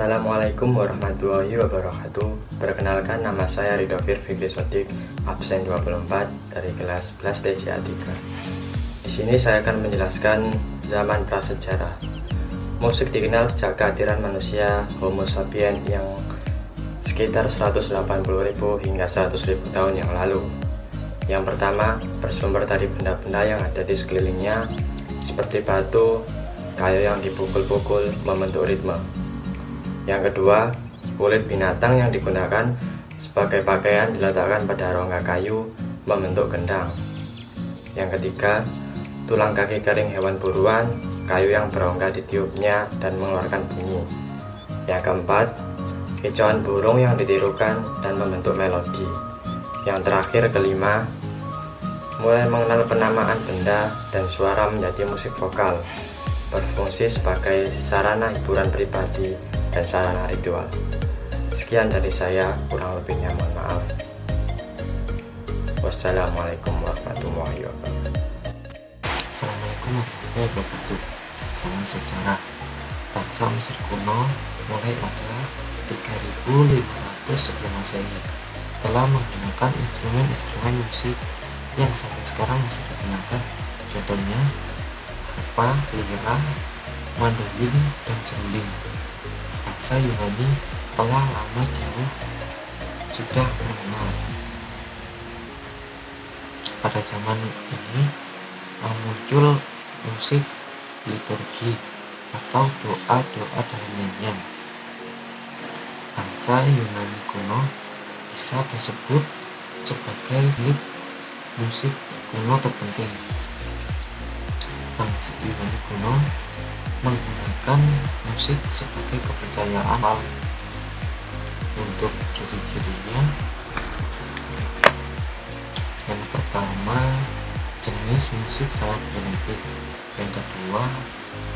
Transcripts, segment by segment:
Assalamualaikum warahmatullahi wabarakatuh. Perkenalkan, nama saya Ridofir Fikri Sodik, absen 24 dari kelas 11 TCA 3. Di sini saya akan menjelaskan zaman prasejarah. Musik dikenal sejak kehadiran manusia Homo sapiens yang sekitar 180.000 hingga 100.000 tahun yang lalu. Yang pertama, bersumber dari benda-benda yang ada di sekelilingnya, seperti batu, kayu yang dipukul-pukul membentuk ritme. Yang kedua, kulit binatang yang digunakan sebagai pakaian diletakkan pada rongga kayu membentuk gendang. Yang ketiga, tulang kaki kering hewan buruan, kayu yang berongga ditiupnya dan mengeluarkan bunyi. Yang keempat, kicauan burung yang ditirukan dan membentuk melodi. Yang terakhir, kelima, mulai mengenal penamaan benda dan suara menjadi musik vokal, berfungsi sebagai sarana hiburan pribadi dan sarana ritual. Sekian dari saya, kurang lebihnya mohon maaf. Wassalamualaikum warahmatullahi wabarakatuh. Assalamualaikum warahmatullahi wabarakatuh. Zaman sejarah. Bangsa Mesir kuno mulai pada 3500 sebelum Masehi telah menggunakan instrumen-instrumen musik yang sampai sekarang masih digunakan. Contohnya harpa, lira, mandolin, dan seruling. Bangsa Yunani telah lama jauh sudah mengenal. Pada zaman ini muncul musik liturgi atau doa-doa dalam nyanyian. Bangsa Yunani kuno bisa disebut sebagai musik kuno terpenting. Bangsa Yunani kuno menggunakan musik sebagai kepercayaan awal. Untuk ciri-cirinya, yang pertama, jenis musik sangat genetik. Yang kedua,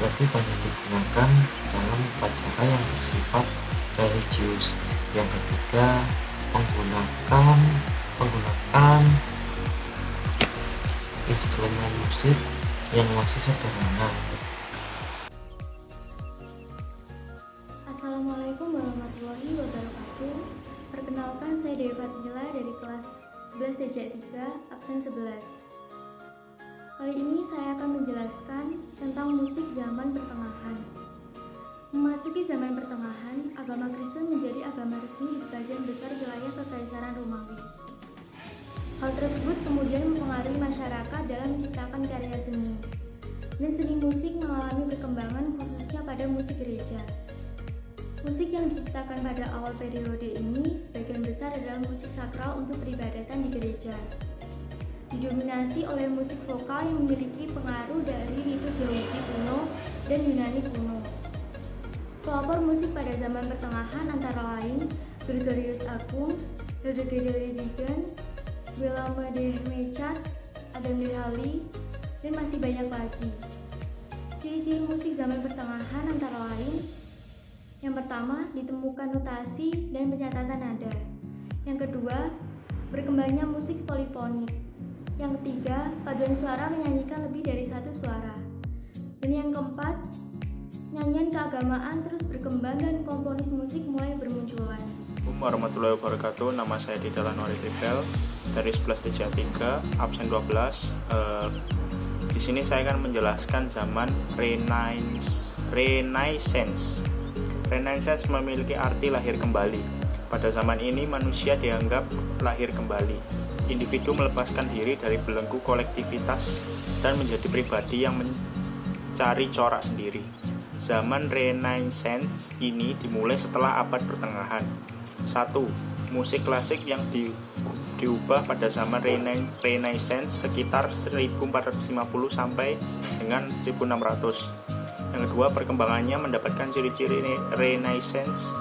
lebih banyak digunakan dalam upacara yang bersifat religius. Yang ketiga, menggunakan instrumen musik yang masih sederhana. Assalamualaikum warahmatullahi wabarakatuh. Perkenalkan, saya Dewi Fatmila dari kelas 11 TCA 3, absen 11. Kali ini saya akan menjelaskan tentang musik zaman pertengahan. Memasuki zaman pertengahan, agama Kristen menjadi agama resmi di sebagian besar wilayah Kekaisaran Romawi. Hal tersebut kemudian mempengaruhi masyarakat dalam menciptakan karya seni. Dan seni musik mengalami perkembangan khususnya pada musik gereja. Musik yang diciptakan pada awal periode ini sebagian besar adalah musik sakral untuk peribadatan di gereja. Didominasi oleh musik vokal yang memiliki pengaruh dari ritus Yahudi kuno dan Yunani kuno. Pelopor musik pada zaman pertengahan antara lain Gregorius Agung, Hildegard Bingen, Willem de Mechat, Adam de Halle, dan masih banyak lagi. Ciri-ciri musik zaman pertengahan antara lain: yang pertama, ditemukan notasi dan pencatatan nada. Yang kedua, berkembangnya musik polifonik. Yang ketiga, paduan suara menyanyikan lebih dari satu suara. Dan yang keempat, nyanyian keagamaan terus berkembang dan komponis musik mulai bermunculan. Assalamualaikum warahmatullahi wabarakatuh. Nama saya Didal Anwari Tibel dari 11 TCA 3, absen 12. Di sini saya akan menjelaskan zaman Renaissance. Renaissance memiliki arti lahir kembali. Pada zaman ini manusia dianggap lahir kembali. Individu melepaskan diri dari belenggu kolektivitas dan menjadi pribadi yang mencari corak sendiri. Zaman Renaissance ini dimulai setelah abad pertengahan. 1. Musik klasik yang diubah pada zaman Renaissance sekitar 1450 sampai dengan 1600. Yang kedua, perkembangannya mendapatkan ciri-ciri Renaissance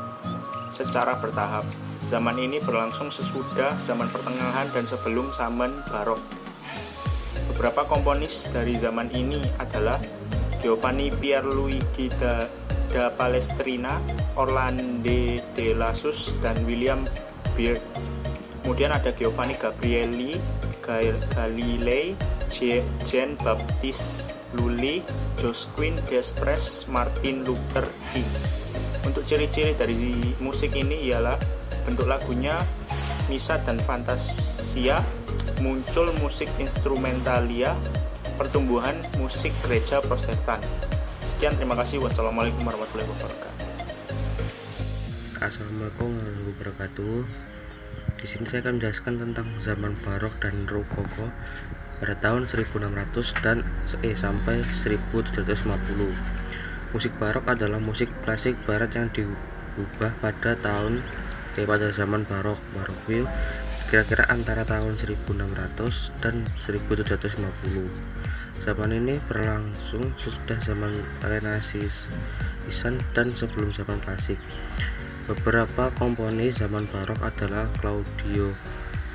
secara bertahap. Zaman ini berlangsung sesudah zaman pertengahan dan sebelum zaman barok. Beberapa komponis dari zaman ini adalah Giovanni Pierluigi da Palestrina, Orlando de Lassus, dan William Byrd. Kemudian ada Giovanni Gabrieli Galilei, Jean Baptiste Lully, Josquin Desprez, Martin Luther King. Untuk ciri-ciri dari musik ini ialah bentuk lagunya misa dan fantasia, muncul musik instrumentalia, pertumbuhan musik gereja Protestan. Sekian, terima kasih. Wassalamualaikum warahmatullahi wabarakatuh. Assalamualaikum warahmatullahi wabarakatuh. Di sini saya akan menjelaskan tentang zaman barok dan rokoko pada tahun 1600 dan sampai 1750. Musik barok adalah musik klasik barat yang diubah pada zaman barok kira-kira antara tahun 1600 dan 1750. Zaman ini berlangsung sesudah zaman Renaissance dan sebelum zaman klasik. Beberapa komponis zaman barok adalah Claudio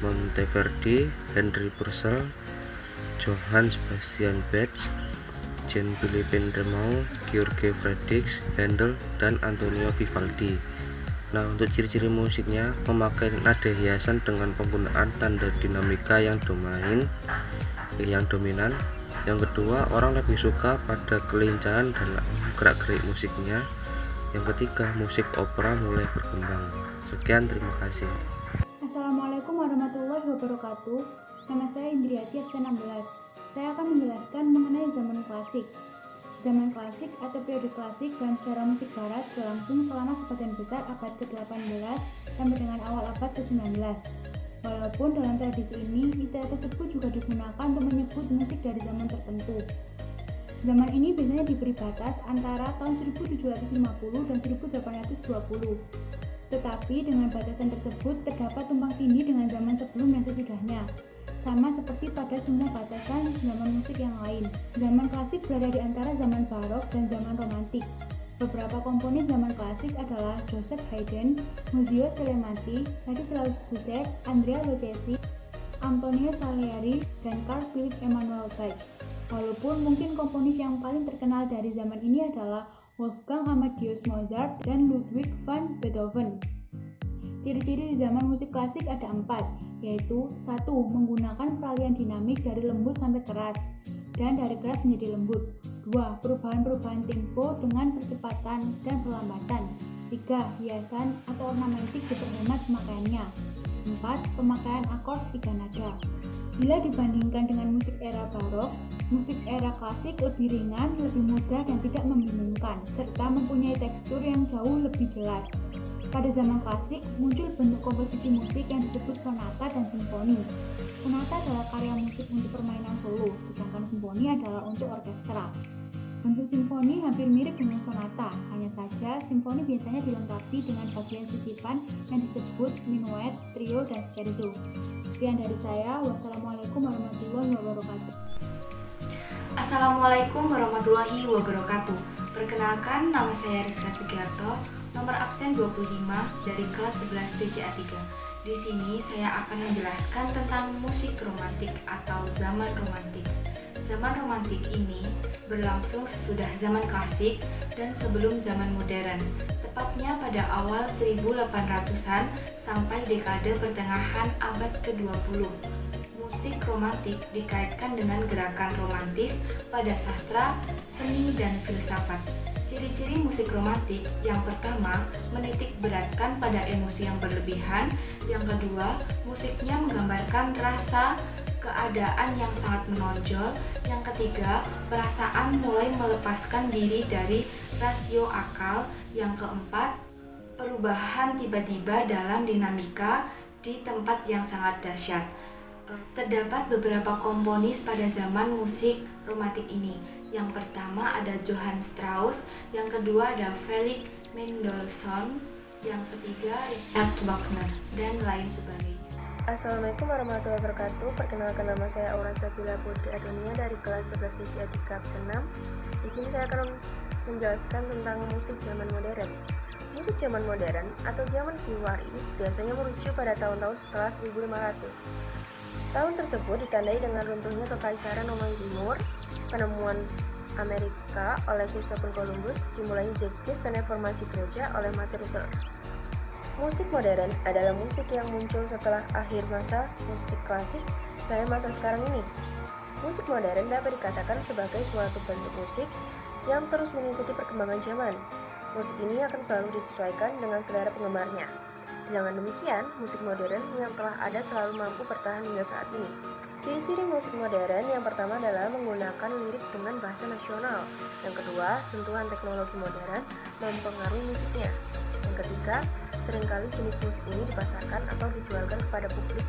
Monteverdi, Henry Purcell, Johann Sebastian Bach, Jean-Philippe Rameau, George Friedrich Händel, dan Antonio Vivaldi. Nah, untuk ciri-ciri musiknya, memakai nada hiasan dengan penggunaan tanda dinamika yang dominan. Yang kedua, orang lebih suka pada kelincahan dalam gerak-gerik musiknya. Yang ketiga, musik opera mulai berkembang. Sekian, terima kasih. Assalamualaikum warahmatullahi wabarakatuh. Nama saya Indriati, absen 16. Saya akan menjelaskan mengenai zaman klasik. Zaman klasik atau periode klasik dalam sejarah musik barat berlangsung selama sebagian besar abad ke-18 sampai dengan awal abad ke-19. Walaupun dalam tradisi ini, istilah tersebut juga digunakan untuk menyebut musik dari zaman tertentu. Zaman ini biasanya diberi batas antara tahun 1750 dan 1820. Tetapi dengan batasan tersebut terdapat tumpang tindih dengan zaman sebelum dan sesudahnya. Sama seperti pada semua batasan zaman musik yang lain. Zaman klasik berada di antara zaman barok dan zaman romantik. Beberapa komponis zaman klasik adalah Joseph Haydn, Muzio Scalmati, Ladislaus Dussek, Andrea Bocelli, Antonio Salieri, dan Carl Philipp Emanuel Bach. Walaupun mungkin komponis yang paling terkenal dari zaman ini adalah Wolfgang Amadeus Mozart dan Ludwig van Beethoven. Ciri-ciri di zaman musik klasik ada 4, yaitu 1. Menggunakan peralihan dinamik dari lembut sampai keras, dan dari keras menjadi lembut. 2. Perubahan-perubahan tempo dengan percepatan dan perlambatan. 3. Hiasan atau ornamentik diperhemat pemakaiannya. 4. Pemakaian akord 3 nada. Bila dibandingkan dengan musik era barok, musik era klasik lebih ringan, lebih mudah dan tidak membingungkan, serta mempunyai tekstur yang jauh lebih jelas. Pada zaman klasik, muncul bentuk komposisi musik yang disebut sonata dan simfoni. Sonata adalah karya musik untuk permainan solo, sedangkan simfoni adalah untuk orkestra. Bentuk simfoni hampir mirip dengan sonata, hanya saja simfoni biasanya dilengkapi dengan bagian sisipan yang disebut minuet, trio, dan scherzo. Sekian dari saya, wassalamualaikum warahmatullahi wabarakatuh. Assalamualaikum warahmatullahi wabarakatuh. Perkenalkan, nama saya Rizka Sugiarto, nomor absen 25 dari kelas 11 TCA 3. Di sini saya akan menjelaskan tentang musik romantik atau zaman romantik. Zaman romantik ini berlangsung sesudah zaman klasik dan sebelum zaman modern, tepatnya pada awal 1800-an sampai dekade pertengahan abad ke-20. Musik romantik dikaitkan dengan gerakan romantis pada sastra, seni, dan filsafat. Ciri-ciri musik romantik: yang pertama, menitik beratkan pada emosi yang berlebihan. Yang kedua, musiknya menggambarkan rasa, keadaan yang sangat menonjol. Yang ketiga, perasaan mulai melepaskan diri dari rasio akal. Yang keempat, perubahan tiba-tiba dalam dinamika di tempat yang sangat dahsyat. Terdapat beberapa komponis pada zaman musik romantik ini. Yang pertama ada Johann Strauss, yang kedua ada Felix Mendelssohn, yang ketiga Richard Wagner, dan lain sebagainya. Assalamualaikum warahmatullahi wabarakatuh. Perkenalkan, nama saya Aura Sabila Putri Adonia dari kelas 11 TCA 3 absen 6. Di sini saya akan menjelaskan tentang musik zaman modern. Musik zaman modern atau zaman Kiwari biasanya merujuk pada tahun-tahun setelah 1500. Tahun tersebut ditandai dengan runtuhnya Kekaisaran Romawi Timur, penemuan Amerika oleh Christopher Columbus, dimulainya Jenkins, dan reformasi gereja oleh Martin Luther. Musik modern adalah musik yang muncul setelah akhir masa musik klasik sampai masa sekarang ini. Musik modern dapat dikatakan sebagai suatu bentuk musik yang terus mengikuti perkembangan zaman. Musik ini akan selalu disesuaikan dengan selera penggemarnya. Dengan demikian, musik modern yang telah ada selalu mampu bertahan hingga saat ini. Ciri-ciri musik modern yang pertama adalah menggunakan lirik dengan bahasa nasional. Yang kedua, sentuhan teknologi modern mempengaruhi musiknya. Yang ketiga, seringkali jenis musik ini dipasarkan atau dijualkan kepada publik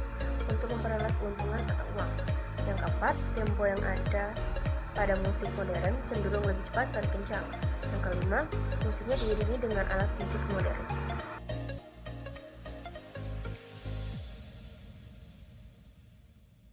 untuk memperoleh keuntungan atau uang. Yang keempat, tempo yang ada pada musik modern cenderung lebih cepat dan kencang. Yang kelima, musiknya diiringi dengan alat musik modern.